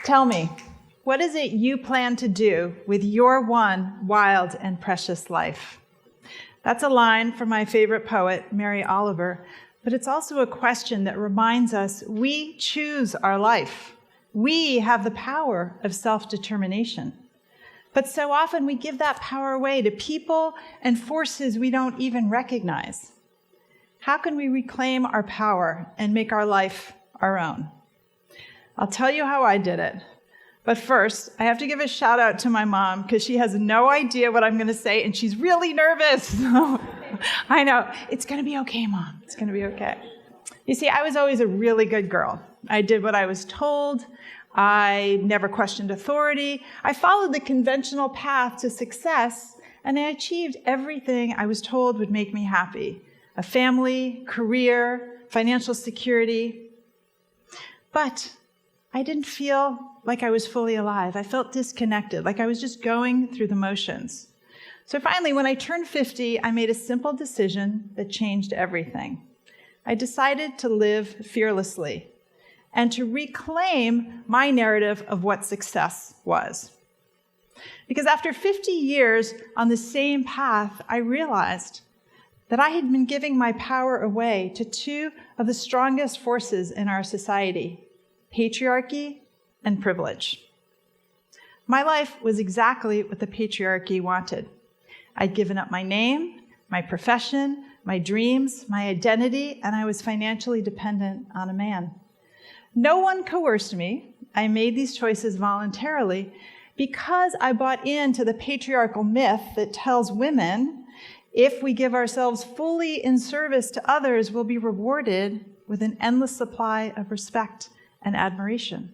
Tell me, what is it you plan to do with your one wild and precious life? That's a line from my favorite poet, Mary Oliver, but it's also a question that reminds us we choose our life. We have the power of self-determination. But so often we give that power away to people and forces we don't even recognize. How can we reclaim our power and make our life our own? I'll tell you how I did it. But first, I have to give a shout out to my mom because she has no idea what I'm going to say and she's really nervous. I know. It's going to be okay, Mom. It's going to be okay. You see, I was always a really good girl. I did what I was told. I never questioned authority. I followed the conventional path to success, and I achieved everything I was told would make me happy. A family, career, financial security. But I didn't feel like I was fully alive. I felt disconnected, like I was just going through the motions. So finally, when I turned 50, I made a simple decision that changed everything. I decided to live fearlessly and to reclaim my narrative of what success was. Because after 50 years on the same path, I realized that I had been giving my power away to two of the strongest forces in our society, patriarchy and privilege. My life was exactly what the patriarchy wanted. I'd given up my name, my profession, my dreams, my identity, and I was financially dependent on a man. No one coerced me. I made these choices voluntarily because I bought into the patriarchal myth that tells women, if we give ourselves fully in service to others, we'll be rewarded with an endless supply of respect and admiration.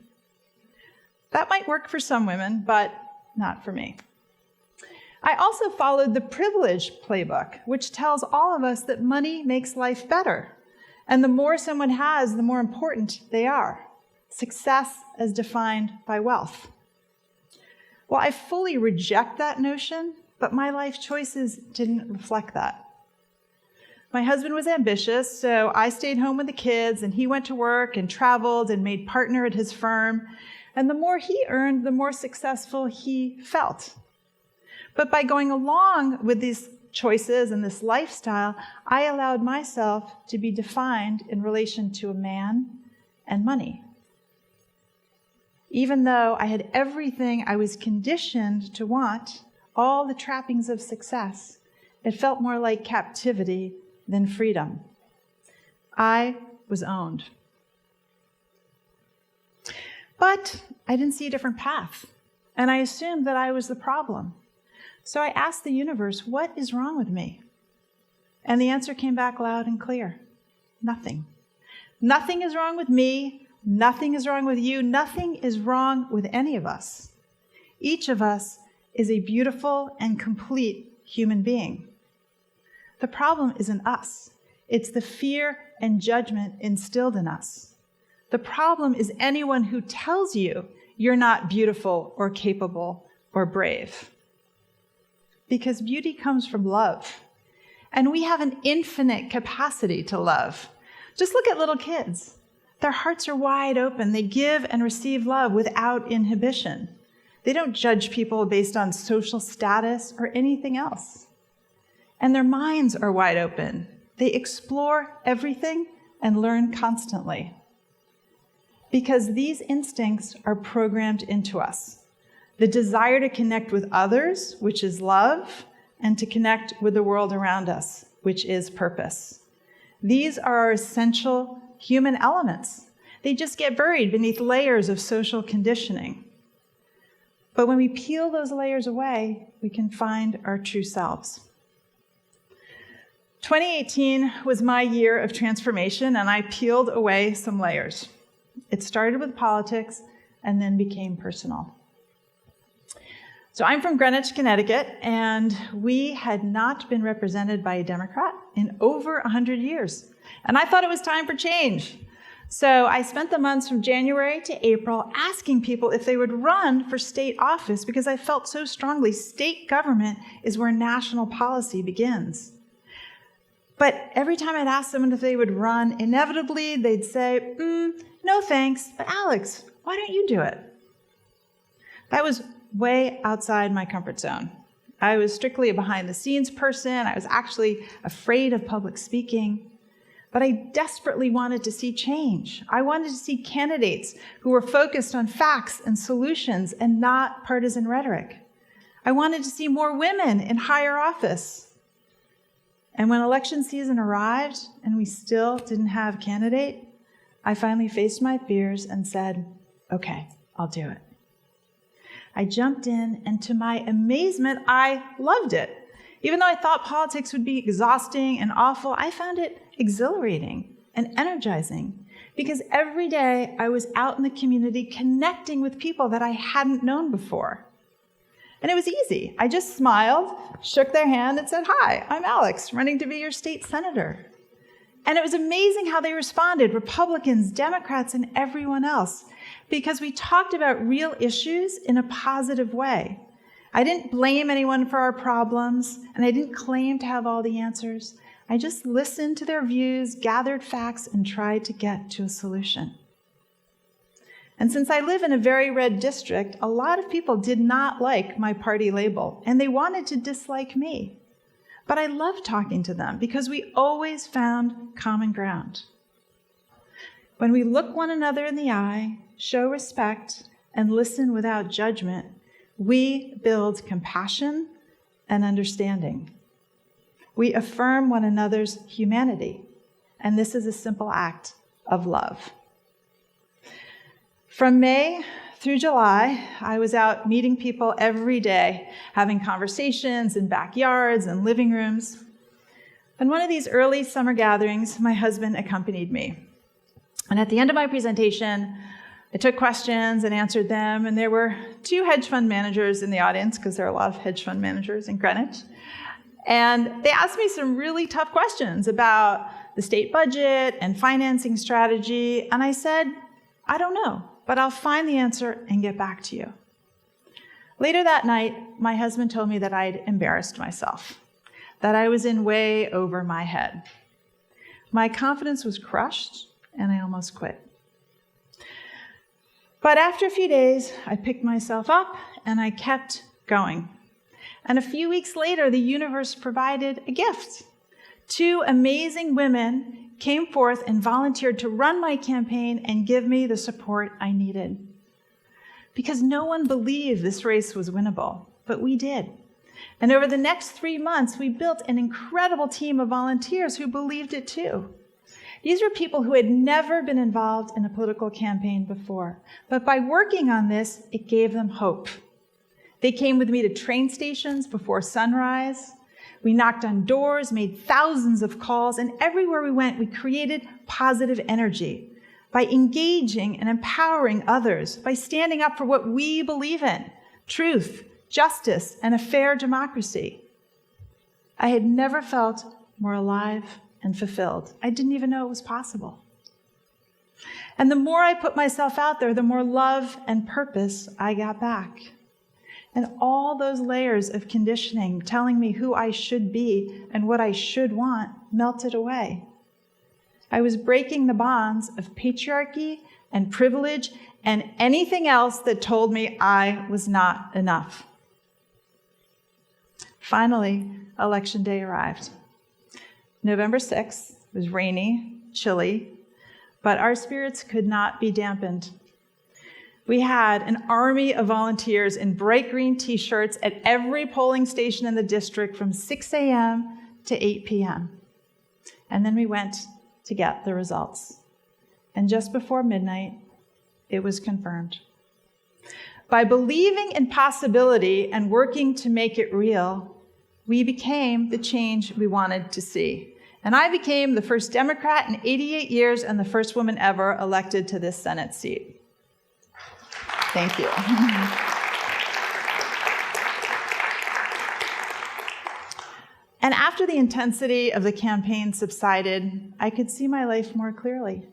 That might work for some women, but not for me. I also followed the privilege playbook, which tells all of us that money makes life better. And the more someone has, the more important they are. Success as defined by wealth. Well, I fully reject that notion, but my life choices didn't reflect that. My husband was ambitious, so I stayed home with the kids, and he went to work and traveled and made partner at his firm. And the more he earned, the more successful he felt. But by going along with these choices and this lifestyle, I allowed myself to be defined in relation to a man and money. Even though I had everything I was conditioned to want, all the trappings of success, it felt more like captivity than freedom. I was owned. But I didn't see a different path, and I assumed that I was the problem. So I asked the universe, what is wrong with me? And the answer came back loud and clear. Nothing. Nothing is wrong with me. Nothing is wrong with you. Nothing is wrong with any of us. Each of us is a beautiful and complete human being. The problem isn't us. It's the fear and judgment instilled in us. The problem is anyone who tells you you're not beautiful or capable or brave. Because beauty comes from love. And we have an infinite capacity to love. Just look at little kids. Their hearts are wide open. They give and receive love without inhibition. They don't judge people based on social status or anything else. And their minds are wide open. They explore everything and learn constantly. Because these instincts are programmed into us. The desire to connect with others, which is love, and to connect with the world around us, which is purpose. These are our essential human elements. They just get buried beneath layers of social conditioning. But when we peel those layers away, we can find our true selves. 2018 was my year of transformation, and I peeled away some layers. It started with politics and then became personal. So I'm from Greenwich, Connecticut, and we had not been represented by a Democrat in over 100 years. And I thought it was time for change. So I spent the months from January to April asking people if they would run for state office because I felt so strongly state government is where national policy begins. But every time I'd ask someone if they would run, inevitably they'd say, no thanks, but Alex, why don't you do it? That was way outside my comfort zone. I was strictly a behind-the-scenes person. I was actually afraid of public speaking. But I desperately wanted to see change. I wanted to see candidates who were focused on facts and solutions and not partisan rhetoric. I wanted to see more women in higher office. And when election season arrived and we still didn't have a candidate, I finally faced my fears and said, okay, I'll do it. I jumped in, and to my amazement, I loved it. Even though I thought politics would be exhausting and awful, I found it exhilarating and energizing because every day I was out in the community connecting with people that I hadn't known before. And it was easy. I just smiled, shook their hand, and said, "Hi, I'm Alex, running to be your state senator." And it was amazing how they responded, Republicans, Democrats, and everyone else, because we talked about real issues in a positive way. I didn't blame anyone for our problems, and I didn't claim to have all the answers. I just listened to their views, gathered facts, and tried to get to a solution. And since I live in a very red district, a lot of people did not like my party label, and they wanted to dislike me. But I loved talking to them because we always found common ground. When we look one another in the eye, show respect, and listen without judgment, we build compassion and understanding. We affirm one another's humanity, and this is a simple act of love. From May through July, I was out meeting people every day, having conversations in backyards and living rooms. On one of these early summer gatherings, my husband accompanied me. And at the end of my presentation, I took questions and answered them, and there were 2 hedge fund managers in the audience, because there are a lot of hedge fund managers in Greenwich. And they asked me some really tough questions about the state budget and financing strategy, and I said, I don't know, but I'll find the answer and get back to you. Later that night, my husband told me that I'd embarrassed myself, that I was in way over my head. My confidence was crushed, and I almost quit. But after a few days, I picked myself up, and I kept going. And a few weeks later, the universe provided a gift. 2 amazing women came forth and volunteered to run my campaign and give me the support I needed. Because no one believed this race was winnable, but we did. And over the next 3 months, we built an incredible team of volunteers who believed it too. These were people who had never been involved in a political campaign before, but by working on this, it gave them hope. They came with me to train stations before sunrise. We knocked on doors, made thousands of calls, and everywhere we went, we created positive energy by engaging and empowering others, by standing up for what we believe in, truth, justice, and a fair democracy. I had never felt more alive and fulfilled. I didn't even know it was possible. And the more I put myself out there, the more love and purpose I got back. And all those layers of conditioning telling me who I should be and what I should want melted away. I was breaking the bonds of patriarchy and privilege and anything else that told me I was not enough. Finally, Election Day arrived. November 6th was rainy, chilly, but our spirits could not be dampened. We had an army of volunteers in bright green t-shirts at every polling station in the district from 6 a.m. to 8 p.m. And then we went to get the results. And just before midnight, it was confirmed. By believing in possibility and working to make it real, we became the change we wanted to see. And I became the first Democrat in 88 years and the first woman ever elected to this Senate seat. Thank you. And after the intensity of the campaign subsided, I could see my life more clearly.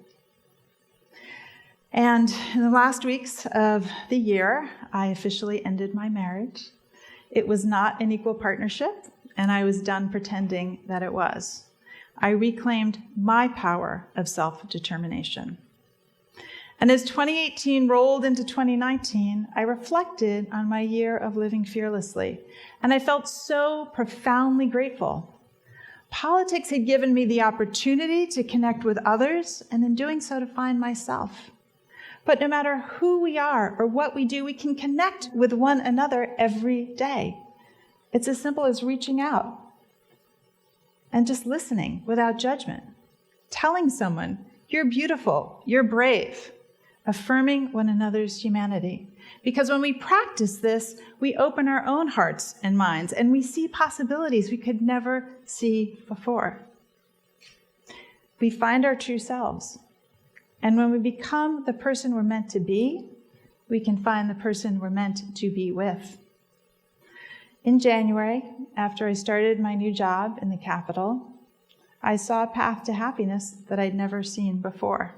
And in the last weeks of the year, I officially ended my marriage. It was not an equal partnership, and I was done pretending that it was. I reclaimed my power of self-determination. And as 2018 rolled into 2019, I reflected on my year of living fearlessly, and I felt so profoundly grateful. Politics had given me the opportunity to connect with others, and in doing so, to find myself. But no matter who we are or what we do, we can connect with one another every day. It's as simple as reaching out and just listening without judgment, telling someone, you're beautiful, you're brave, affirming one another's humanity. Because when we practice this, we open our own hearts and minds, and we see possibilities we could never see before. We find our true selves. And when we become the person we're meant to be, we can find the person we're meant to be with. In January, after I started my new job in the Capitol, I saw a path to happiness that I'd never seen before.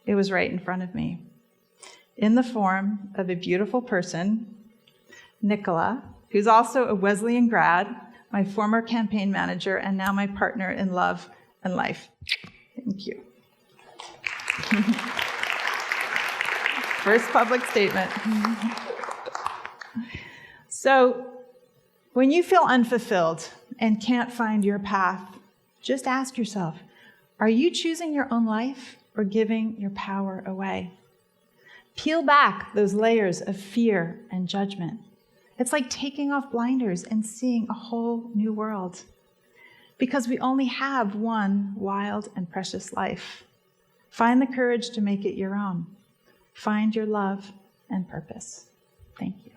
It was right in front of me, in the form of a beautiful person, Nicola, who's also a Wesleyan grad, my former campaign manager, and now my partner in love and life. Thank you. First public statement. So, when you feel unfulfilled and can't find your path, just ask yourself, are you choosing your own life or giving your power away? Peel back those layers of fear and judgment. It's like taking off blinders and seeing a whole new world. Because we only have one wild and precious life. Find the courage to make it your own. Find your love and purpose. Thank you.